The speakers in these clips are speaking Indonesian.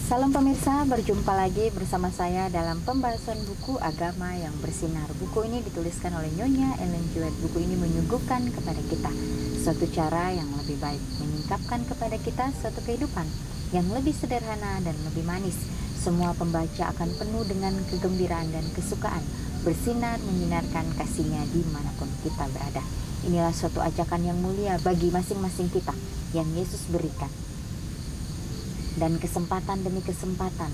Salam pemirsa, berjumpa lagi bersama saya dalam pembahasan buku agama yang bersinar. Buku ini dituliskan oleh Nyonya Ellen G. White. Buku ini menyuguhkan kepada kita suatu cara yang lebih baik, menyingkapkan kepada kita suatu kehidupan yang lebih sederhana dan lebih manis. Semua pembaca akan penuh dengan kegembiraan dan kesukaan, bersinar menyinarkan kasihnya dimanapun kita berada. Inilah suatu ajakan yang mulia bagi masing-masing kita yang Yesus berikan. Dan kesempatan demi kesempatan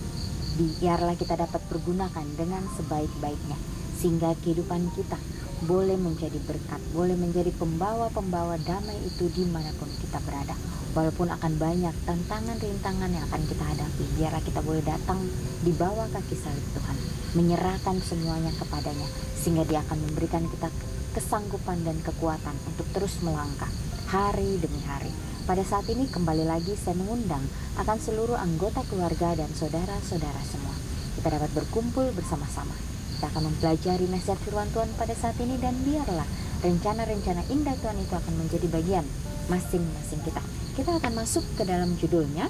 biarlah kita dapat pergunakan dengan sebaik-baiknya, sehingga kehidupan kita boleh menjadi berkat, boleh menjadi pembawa-pembawa damai itu dimanapun kita berada. Walaupun akan banyak tantangan-rintangan yang akan kita hadapi, biarlah kita boleh datang di bawah kaki salib Tuhan, menyerahkan semuanya kepadanya, sehingga Dia akan memberikan kita kesanggupan dan kekuatan untuk terus melangkah hari demi hari. Pada saat ini kembali lagi saya mengundang akan seluruh anggota keluarga dan saudara-saudara semua. Kita dapat berkumpul bersama-sama. Kita akan mempelajari nasihat firman Tuhan pada saat ini, dan biarlah rencana-rencana indah Tuhan itu akan menjadi bagian masing-masing kita. Kita akan masuk ke dalam judulnya,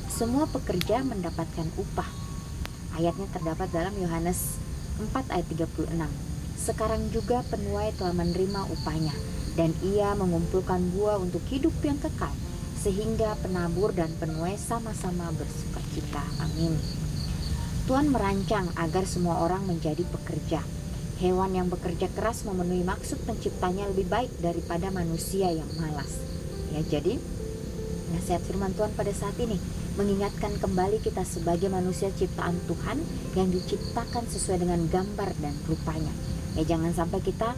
semua pekerja mendapatkan upah. Ayatnya terdapat dalam Yohanes 4 ayat 36. Sekarang juga penuai telah menerima upahnya, dan ia mengumpulkan buah untuk hidup yang kekal, sehingga penabur dan penuai sama-sama bersukacita. Amin. Tuhan merancang agar semua orang menjadi pekerja. Hewan yang bekerja keras memenuhi maksud penciptanya lebih baik daripada manusia yang malas. Ya, jadi nasihat firman Tuhan pada saat ini mengingatkan kembali kita sebagai manusia ciptaan Tuhan yang diciptakan sesuai dengan gambar dan rupanya. Ya, jangan sampai kita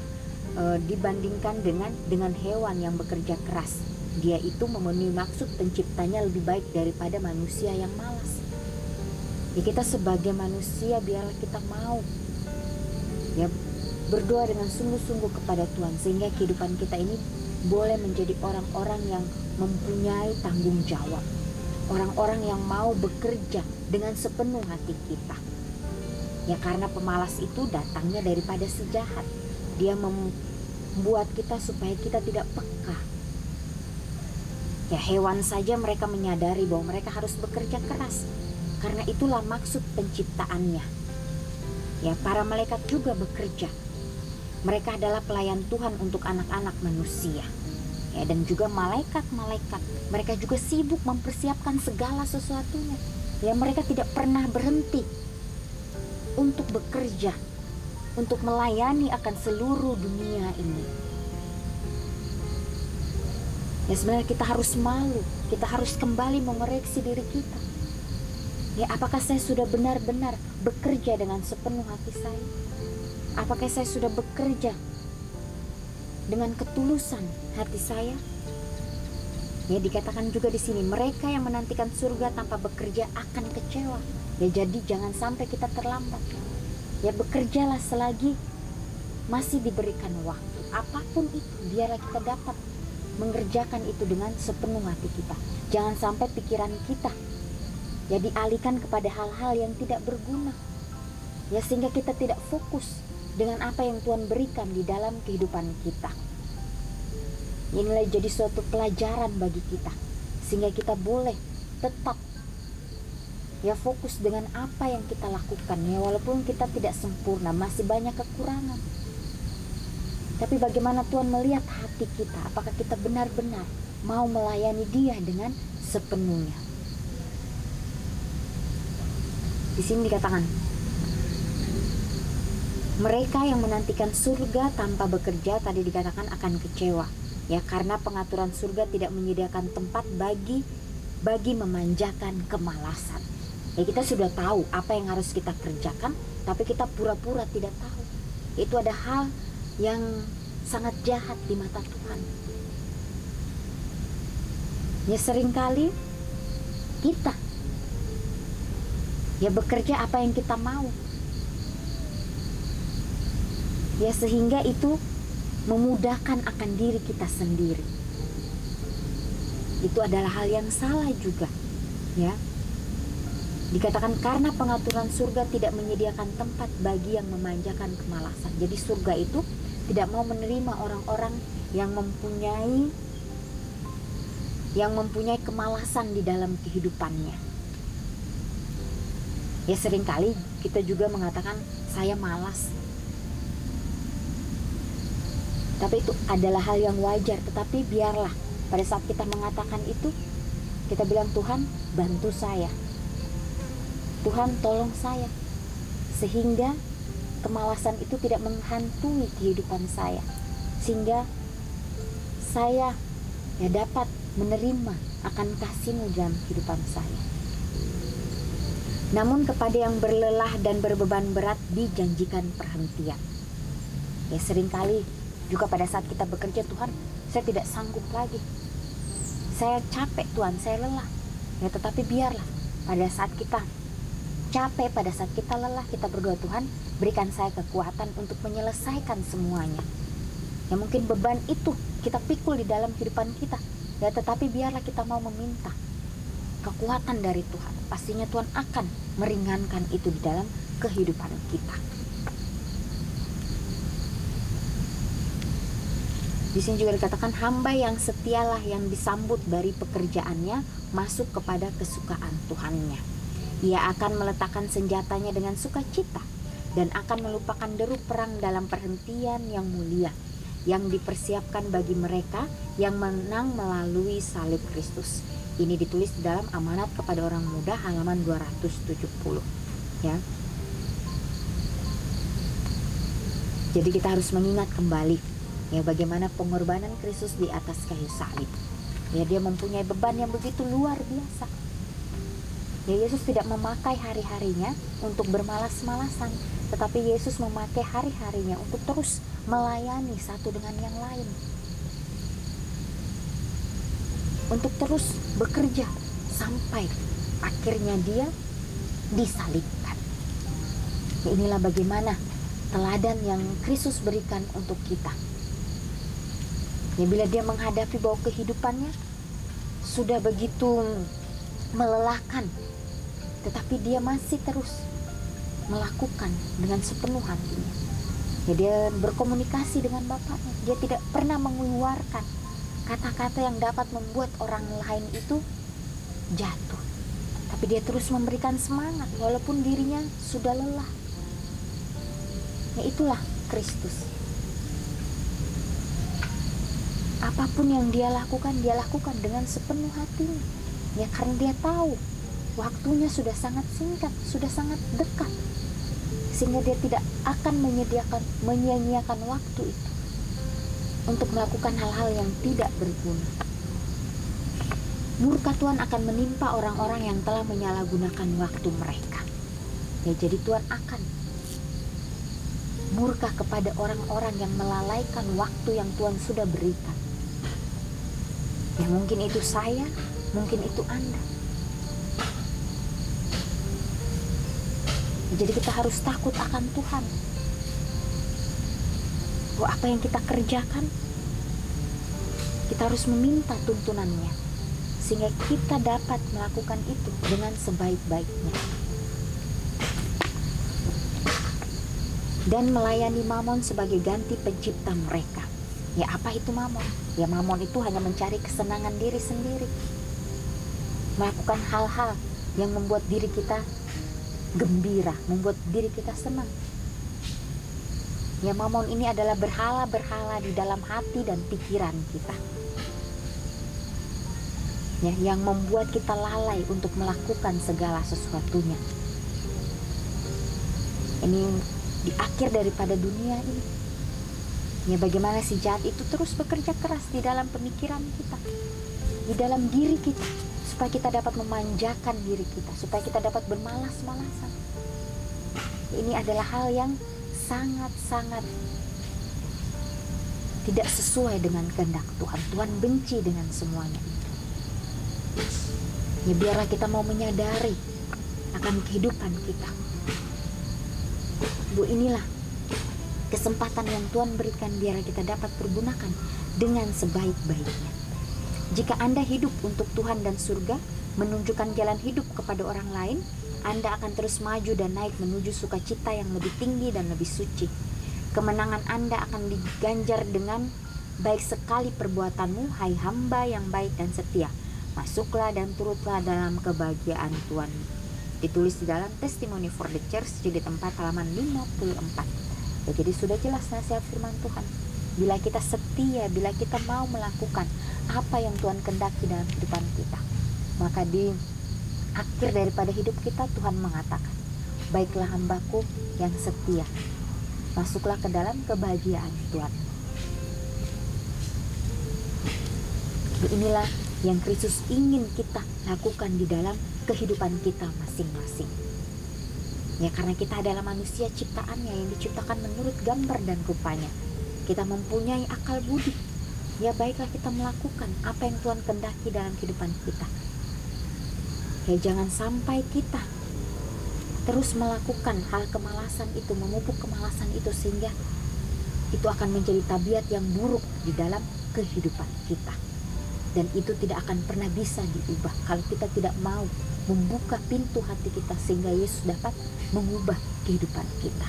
dibandingkan dengan hewan yang bekerja keras. Dia itu memenuhi maksud penciptanya lebih baik daripada manusia yang malas. Ya, kita sebagai manusia biarlah kita mau ya berdoa dengan sungguh-sungguh kepada Tuhan, sehingga kehidupan kita ini boleh menjadi orang-orang yang mempunyai tanggung jawab, orang-orang yang mau bekerja dengan sepenuh hati kita. Ya, karena pemalas itu datangnya daripada si jahat. Dia membuat kita supaya kita tidak peka. Ya, hewan saja mereka menyadari bahwa mereka harus bekerja keras, karena itulah maksud penciptaannya. Ya, para malaikat juga bekerja. Mereka adalah pelayan Tuhan untuk anak-anak manusia. Ya, dan juga malaikat-malaikat, mereka juga sibuk mempersiapkan segala sesuatunya. Ya, mereka tidak pernah berhenti untuk bekerja, untuk melayani akan seluruh dunia ini. Ya, sebenarnya kita harus malu, kita harus kembali mengoreksi diri kita. Ya, apakah saya sudah benar-benar bekerja dengan sepenuh hati saya? Apakah saya sudah bekerja dengan ketulusan hati saya? Ya, dikatakan juga di sini, mereka yang menantikan surga tanpa bekerja akan kecewa. Ya, jadi jangan sampai kita terlambat. Ya, bekerjalah selagi masih diberikan waktu. Apapun itu, biarlah kita dapat mengerjakan itu dengan sepenuh hati kita. Jangan sampai pikiran kita ya dialihkan kepada hal-hal yang tidak berguna. Ya, sehingga kita tidak fokus dengan apa yang Tuhan berikan di dalam kehidupan kita. Inilah jadi suatu pelajaran bagi kita, sehingga kita boleh tetap ya fokus dengan apa yang kita lakukan. Ya, walaupun kita tidak sempurna, masih banyak kekurangan, tapi bagaimana Tuhan melihat hati kita, apakah kita benar-benar mau melayani Dia dengan sepenuhnya. Di sini dikatakan, mereka yang menantikan surga tanpa bekerja, tadi dikatakan akan kecewa. Ya, karena pengaturan surga tidak menyediakan tempat bagi memanjakan kemalasan. Ya, kita sudah tahu apa yang harus kita kerjakan, tapi kita pura-pura tidak tahu. Itu ada hal yang sangat jahat di mata Tuhan. Ya, seringkali kita ya bekerja apa yang kita mau. Ya, sehingga itu memudahkan akan diri kita sendiri. Itu adalah hal yang salah juga. Ya, dikatakan karena pengaturan surga tidak menyediakan tempat bagi yang memanjakan kemalasan. Jadi surga itu tidak mau menerima orang-orang yang mempunyai kemalasan di dalam kehidupannya. Ya seringkali kita juga mengatakan saya malas. Tapi itu adalah hal yang wajar. Tetapi biarlah pada saat kita mengatakan itu, kita bilang, Tuhan bantu saya, Tuhan tolong saya, sehingga kemalasan itu tidak menghantui kehidupan saya, sehingga saya dapat menerima akan kasih-Mu dalam kehidupan saya. Namun kepada yang berlelah dan berbeban berat dijanjikan perhentian. Ya seringkali juga pada saat kita bekerja, Tuhan saya tidak sanggup lagi, saya capek Tuhan, saya lelah. Ya tetapi biarlah pada saat kita capek, pada saat kita lelah, kita berdoa, Tuhan berikan saya kekuatan untuk menyelesaikan semuanya. Ya mungkin beban itu kita pikul di dalam kehidupan kita, ya tetapi biarlah kita mau meminta kekuatan dari Tuhan. Pastinya Tuhan akan meringankan itu di dalam kehidupan kita. Di sini juga dikatakan hamba yang setialah yang disambut dari pekerjaannya masuk kepada kesukaan Tuhannya. Ia akan meletakkan senjatanya dengan sukacita dan akan melupakan deru perang dalam perhentian yang mulia yang dipersiapkan bagi mereka yang menang melalui salib Kristus. Ini ditulis dalam Amanat kepada Orang Muda halaman 270. Ya. Jadi kita harus mengingat kembali ya bagaimana pengorbanan Kristus di atas kayu salib. Ya dia mempunyai beban yang begitu luar biasa. Ya Yesus tidak memakai hari-harinya untuk bermalas-malasan, tetapi Yesus memakai hari-harinya untuk terus melayani satu dengan yang lain, untuk terus bekerja sampai akhirnya dia disalibkan. Ya, inilah bagaimana teladan yang Kristus berikan untuk kita. Ya bila dia menghadapi bahwa kehidupannya sudah begitu melelahkan, tetapi dia masih terus melakukan dengan sepenuh hatinya. Ya dia berkomunikasi dengan Bapaknya. Dia tidak pernah mengeluarkan kata-kata yang dapat membuat orang lain itu jatuh. Tapi dia terus memberikan semangat walaupun dirinya sudah lelah. Ya itulah Kristus. Apapun yang dia lakukan dengan sepenuh hatinya. Ya karena dia tahu waktunya sudah sangat singkat, sudah sangat dekat, sehingga dia tidak akan menyia-nyiakan waktu itu untuk melakukan hal-hal yang tidak berguna. Murka Tuhan akan menimpa orang-orang yang telah menyalahgunakan waktu mereka. Ya jadi Tuhan akan murka kepada orang-orang yang melalaikan waktu yang Tuhan sudah berikan. Ya mungkin itu saya, mungkin itu Anda. Jadi kita harus takut akan Tuhan. Bahwa apa yang kita kerjakan, kita harus meminta tuntunannya, sehingga kita dapat melakukan itu dengan sebaik-baiknya. Dan melayani Mamon sebagai ganti pencipta mereka. Ya apa itu Mamon? Ya Mamon itu hanya mencari kesenangan diri sendiri, melakukan hal-hal yang membuat diri kita gembira, membuat diri kita senang. Ya Mamon ini adalah berhala-berhala di dalam hati dan pikiran kita, ya, yang membuat kita lalai untuk melakukan segala sesuatunya. Ini di akhir daripada dunia ini. Ya bagaimana si jahat itu terus bekerja keras di dalam pemikiran kita, di dalam diri kita, supaya kita dapat memanjakan diri kita, supaya kita dapat bermalas-malasan. Ini adalah hal yang sangat-sangat tidak sesuai dengan kehendak Tuhan. Tuhan benci dengan semuanya. Ya biarlah kita mau menyadari akan kehidupan kita. Bu, inilah kesempatan yang Tuhan berikan biar kita dapat pergunakan dengan sebaik-baiknya. Jika Anda hidup untuk Tuhan dan surga, menunjukkan jalan hidup kepada orang lain, Anda akan terus maju dan naik menuju sukacita yang lebih tinggi dan lebih suci. Kemenangan Anda akan diganjar dengan baik sekali perbuatanmu, hai hamba yang baik dan setia. Masuklah dan turutlah dalam kebahagiaan Tuhan. Ditulis di dalam Testimony for the Church jilid 4 halaman 54. Ya, jadi sudah jelas nasihat firman Tuhan. Bila kita setia, bila kita mau melakukan apa yang Tuhan kehendaki dalam kehidupan kita, maka di akhir daripada hidup kita Tuhan mengatakan, baiklah hambaku yang setia, masuklah ke dalam kebahagiaan Tuhan. Inilah yang Kristus ingin kita lakukan di dalam kehidupan kita masing-masing. Ya, karena kita adalah manusia ciptaannya yang diciptakan menurut gambar dan rupanya. Kita mempunyai akal budi. Ya, baiklah kita melakukan apa yang Tuhan kehendaki dalam kehidupan kita. Ya, jangan sampai kita terus melakukan hal kemalasan itu, memupuk kemalasan itu, sehingga itu akan menjadi tabiat yang buruk di dalam kehidupan kita. Dan itu tidak akan pernah bisa diubah kalau kita tidak mau membuka pintu hati kita sehingga Yesus dapat mengubah kehidupan kita.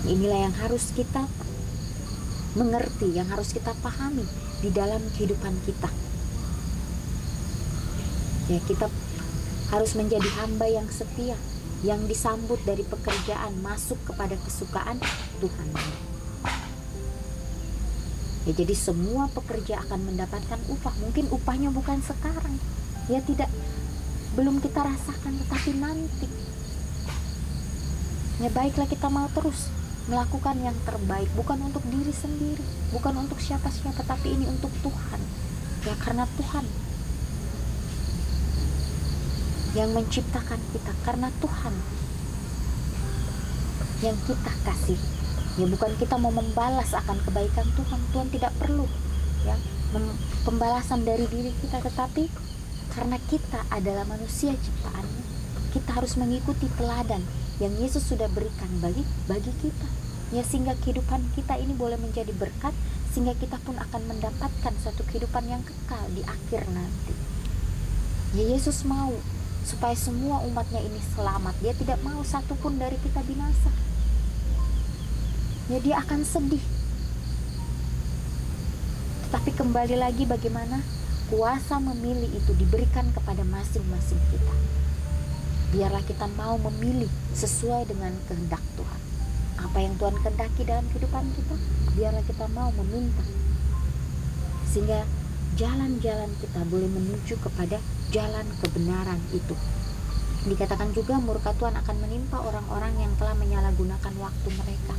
Inilah yang harus kita mengerti, yang harus kita pahami di dalam kehidupan kita. Ya, kita harus menjadi hamba yang setia, yang disambut dari pekerjaan masuk kepada kesukaan Tuhan. Ya, jadi semua pekerja akan mendapatkan upah. Mungkin upahnya bukan sekarang, ya tidak, belum kita rasakan, tetapi nanti. Ya, baiklah kita mau terus melakukan yang terbaik, bukan untuk diri sendiri, bukan untuk siapa-siapa, tapi ini untuk Tuhan. Ya, karena Tuhan yang menciptakan kita, karena Tuhan yang kita kasih. Ya, bukan kita mau membalas akan kebaikan Tuhan. Tuhan tidak perlu ya pembalasan dari diri kita, tetapi karena kita adalah manusia ciptaannya, kita harus mengikuti teladan yang Yesus sudah berikan bagi kita. Ya, sehingga kehidupan kita ini boleh menjadi berkat, sehingga kita pun akan mendapatkan suatu kehidupan yang kekal di akhir nanti. Ya, Yesus mau supaya semua umatnya ini selamat. Dia tidak mau satupun dari kita binasa. Ya, dia akan sedih. Tetapi kembali lagi, bagaimana kuasa memilih itu diberikan kepada masing-masing kita. Biarlah kita mau memilih sesuai dengan kehendak Tuhan. Apa yang Tuhan kehendaki dalam kehidupan kita, biarlah kita mau meminta, sehingga jalan-jalan kita boleh menuju kepada jalan kebenaran itu. Dikatakan juga murka Tuhan akan menimpa orang-orang yang telah menyalahgunakan waktu mereka.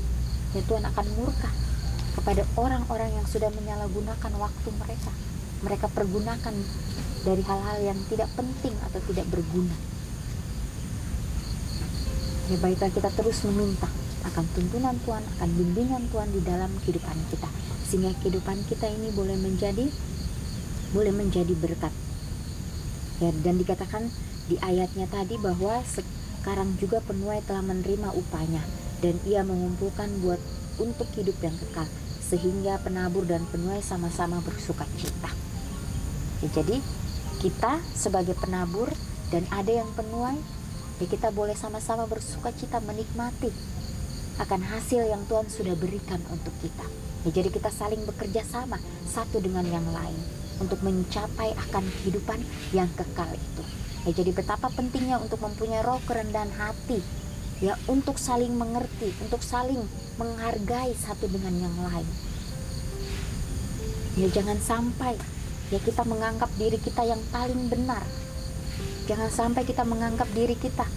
Ya, Tuhan akan murka kepada orang-orang yang sudah menyalahgunakan waktu mereka. Mereka pergunakan dari hal-hal yang tidak penting atau tidak berguna. Ya, baiklah kita terus meminta akan tuntunan Tuhan, akan bimbingan Tuhan di dalam kehidupan kita, sehingga kehidupan kita ini boleh menjadi berkat. Ya, dan dikatakan di ayatnya tadi bahwa sekarang juga penuai telah menerima upahnya, dan ia mengumpulkan untuk hidup yang kekal, sehingga penabur dan penuai sama-sama bersuka cita. Ya, jadi kita sebagai penabur dan ada yang penuai, ya kita boleh sama-sama bersuka cita menikmati akan hasil yang Tuhan sudah berikan untuk kita. Ya, jadi kita saling bekerja sama satu dengan yang lain untuk mencapai akan kehidupan yang kekal itu. Ya, jadi betapa pentingnya untuk mempunyai roh kerendahan hati, ya, untuk saling mengerti, untuk saling menghargai satu dengan yang lain. Ya, jangan sampai ya kita menganggap diri kita yang paling benar. Jangan sampai kita menganggap diri kita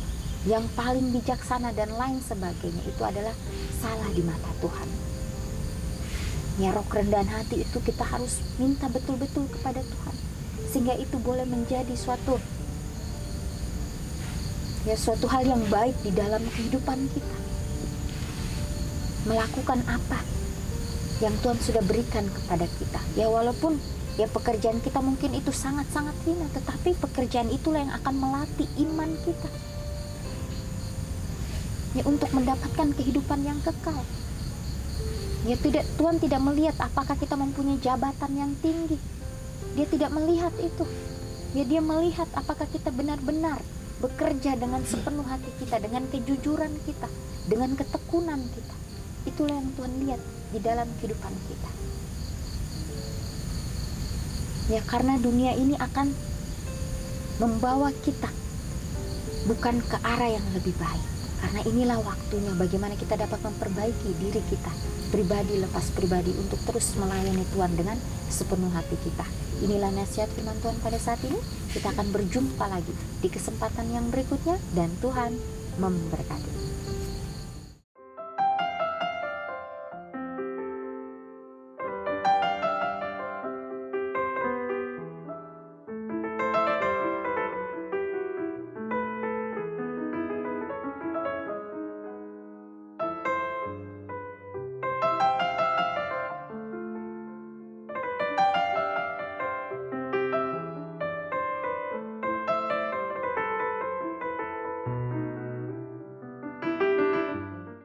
yang paling bijaksana dan lain sebagainya. Itu adalah salah di mata Tuhan. Ya, roh kerendahan hati itu kita harus minta betul-betul kepada Tuhan, sehingga itu boleh menjadi suatu hal yang baik di dalam kehidupan kita. Melakukan apa yang Tuhan sudah berikan kepada kita. Ya, walaupun ya pekerjaan kita mungkin itu sangat-sangat hina, tetapi pekerjaan itulah yang akan melatih iman kita. Ya, untuk mendapatkan kehidupan yang kekal. Ya, Tuhan tidak melihat apakah kita mempunyai jabatan yang tinggi. Dia tidak melihat itu. Ya, dia melihat apakah kita benar-benar bekerja dengan sepenuh hati kita, dengan kejujuran kita, dengan ketekunan kita. Itulah yang Tuhan lihat di dalam kehidupan kita. Ya, karena dunia ini akan membawa kita bukan ke arah yang lebih baik. Karena inilah waktunya bagaimana kita dapat memperbaiki diri kita pribadi lepas pribadi untuk terus melayani Tuhan dengan sepenuh hati kita. Inilah nasihat firman Tuhan pada saat ini. Kita akan berjumpa lagi di kesempatan yang berikutnya dan Tuhan memberkati.